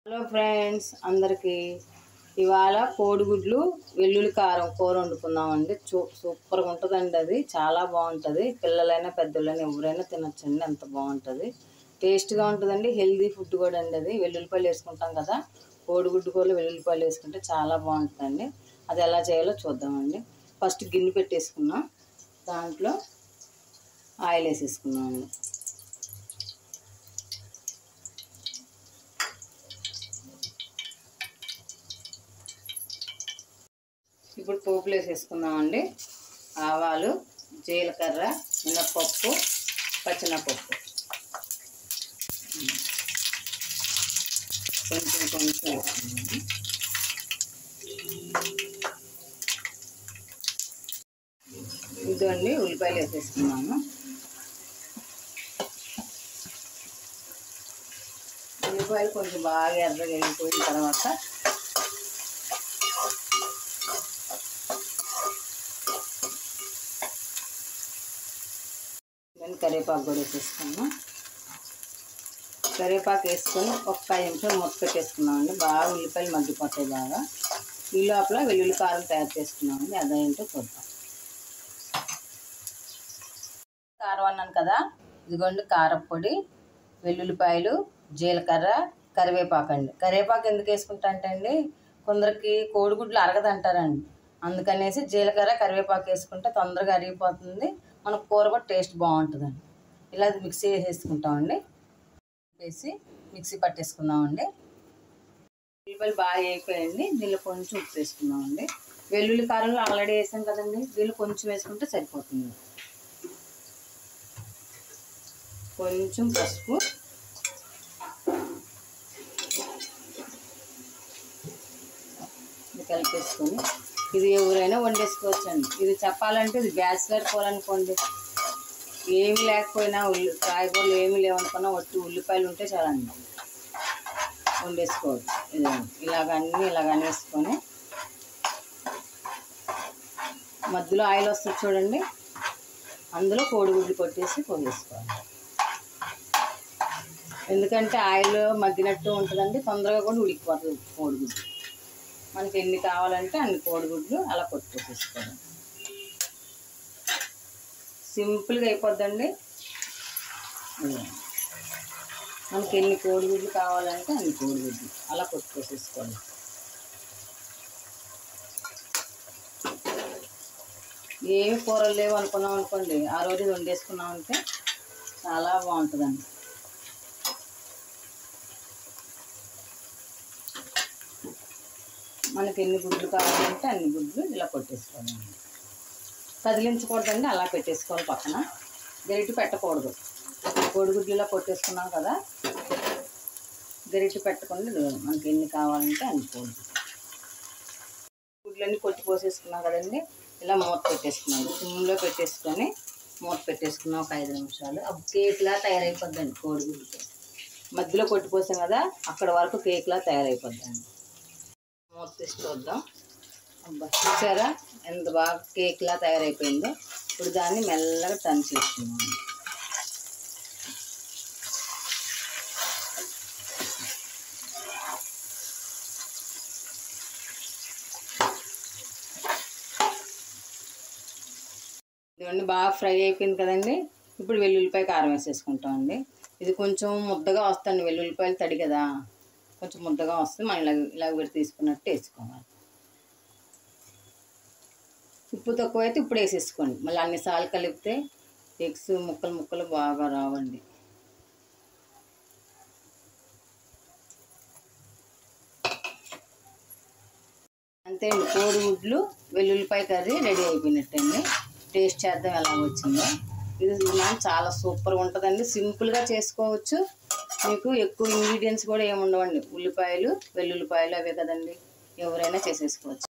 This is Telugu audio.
హలో ఫ్రెండ్స్, అందరికీ ఇవాళ కోడిగుడ్లు వెల్లుల్లి కారం కూర వండుకుందామండి. సూపర్గా ఉంటుందండి. అది చాలా బాగుంటుంది. పిల్లలైనా పెద్దలైనా ఎవరైనా తినొచ్చండి. అంత బాగుంటుంది, టేస్ట్గా ఉంటుందండి. హెల్దీ ఫుడ్ కూడా అండి. అది వెల్లుల్లిపాయలు వేసుకుంటాం కదా, కోడిగుడ్డు కూరలో వెల్లుల్లిపాయలు వేసుకుంటే చాలా బాగుంటుందండి. అది ఎలా చేయాలో చూద్దామండి. ఫస్ట్ గిన్నె పెట్టేసుకున్నాం, దాంట్లో ఆయిల్ వేసేసుకున్నామండి. ఇప్పుడు పోపులు వేసేసుకుందామండి. ఆవాలు, జీలకర్ర, మినప్పప్పు, పచ్చెనపప్పు కొంచెం వేసుకున్నాము. ఇదండి ఉల్లిపాయలు వేసేసుకున్నాము. ఉల్లిపాయలు కొంచెం బాగా ఎర్రగా వెళ్ళిపోయిన తర్వాత కరివేపాకు కూడా వేసేసుకున్నాం. కరివేపాకు వేసుకొని ఒక 5 నిమిషాలు మూత పెట్టేసుకున్నామండి. బాగా ఉల్లిపాయలు మగ్గిపోతాయి బాగా. ఈ లోపల వెల్లుల్లి కారం తయారు చేసుకున్నామండి. అదేంటో చూద్దాం. కారం అన్నాను కదా, ఇదిగోండి కారపొడి, వెల్లుల్లిపాయలు, జీలకర్ర, కరివేపాకు అండి. కరివేపాకు ఎందుకు వేసుకుంటా అంటే అండి, కొందరికి కోడిగుడ్లు అరగదంటారండి. అందుకనేసి జీలకర్ర, కరివేపాకు వేసుకుంటే తొందరగా అరిగిపోతుంది, మన కూర కూడా టేస్ట్ బాగుంటుందండి. ఇలా మిక్సీ వేసేసుకుంటామండి. వేసి మిక్సీ పట్టేసుకుందామండి. ఉల్లిపాయలు బాగా వేయిపోయండి. దీనిలో కొంచెం ఉప్పు వేసుకుందామండి. వెల్లుల్లి కారంలో ఆల్రెడీ వేసాం కదండి, దీనిలో కొంచెం వేసుకుంటే సరిపోతుంది. కొంచెం పసుపు, కలిపేసుకొని ఇది ఎవరైనా వండేసుకోవచ్చండి. ఇది చెప్పాలంటే ఇది బ్యాచిలర్ కూర అనుకోండి. ఏమి లేకపోయినా కాయగూరలు ఏమి లేవనుకున్నా ఒట్టి ఉల్లిపాయలు ఉంటే చాలండి, వండేసుకోవచ్చు. ఇలాగ వేసుకొని మధ్యలో ఆయిల్ వస్తుంది చూడండి, అందులో కోడిగుడ్లు కొట్టేసి పోసేసుకోవాలి. ఎందుకంటే ఆయిల్ మగ్గినట్టు ఉంటుందండి, తొందరగా కూడా ఉడికిపోతుంది కోడిగుడ్డు. మనకి ఎన్ని కావాలంటే అన్ని కోడిగుడ్లు అలా కొట్టుకోసేసుకోవాలి. సింపుల్గా అయిపోద్దండి. మనకి ఎన్ని కోడిగుడ్లు కావాలంటే అన్ని కోడిగుడ్లు అలా కొట్టుకోసేసుకోవాలి. ఏమి కూరలు లేవు అనుకున్నాం అనుకోండి, ఆ రోజు వండేసుకున్నామంటే చాలా బాగుంటుందండి. మనకి ఎన్ని గుడ్లు కావాలంటే అన్ని గుడ్లు ఇలా కొట్టేసుకోవాలి. కదిలించకూడదండి, అలా పెట్టేసుకోవాలి పక్కన. గరిటె పెట్టకూడదు. కోడిగుడ్లు ఇలా కొట్టేసుకున్నాం కదా, గరిటె పెట్టకుండా మనకి ఎన్ని కావాలంటే అన్ని గుడ్లన్నీ కొట్టి పోసేసుకున్నాం కదండి. ఇలా మూత పెట్టేసుకున్నాం. సిమ్లో పెట్టేసుకొని మూత పెట్టేసుకున్నాం ఒక 5 నిమిషాలు. అప్పుడు కేక్లా తయారైపోద్దండి. కోడిగుడ్డుతో మధ్యలో కొట్టిపోసాం కదా, అక్కడ వరకు కేక్లా తయారైపోద్దండి. మూత తీసి చూద్దాం. అబ్బా, చూసారా ఎంత బాగా కేక్లా తయారైపోయిందో. ఇప్పుడు దాన్ని మెల్లగా టర్న్ చేసుకున్నాం. ఇవన్నీ బాగా ఫ్రై అయిపోయింది కదండి. ఇప్పుడు వెల్లుల్లిపాయ కారం వేసేసుకుంటామండి. ఇది కొంచెం ముద్దగా వస్తుంది, వెల్లుల్లిపాయలు తడి కదా, కొంచెం ముద్దగా వస్తుంది. మనం ఇలా విడి తీసుకున్నట్టు వేసుకోవాలి. ఉప్పు తక్కువ అయితే ఇప్పుడు వేసేసుకోండి. మళ్ళీ అన్నిసార్లు కలిపితే ఎగ్స్ ముక్కలు బాగా రావండి. అంతే అండి, కోడిగుడ్లు వెల్లుల్లిపాయ కర్రీ రెడీ అయిపోయినట్టండి. టేస్ట్ చేద్దాం ఎలా వచ్చిందో. ఇది చాలా సూపర్గా ఉంటుందండి. సింపుల్గా చేసుకోవచ్చు. మీకు ఎక్కువ ఇంగ్రీడియంట్స్ కూడా ఏమి ఉండవండి. ఉల్లిపాయలు, వెల్లుల్లిపాయలు అవే కదండి, ఎవరైనా చేసేసుకోవచ్చు.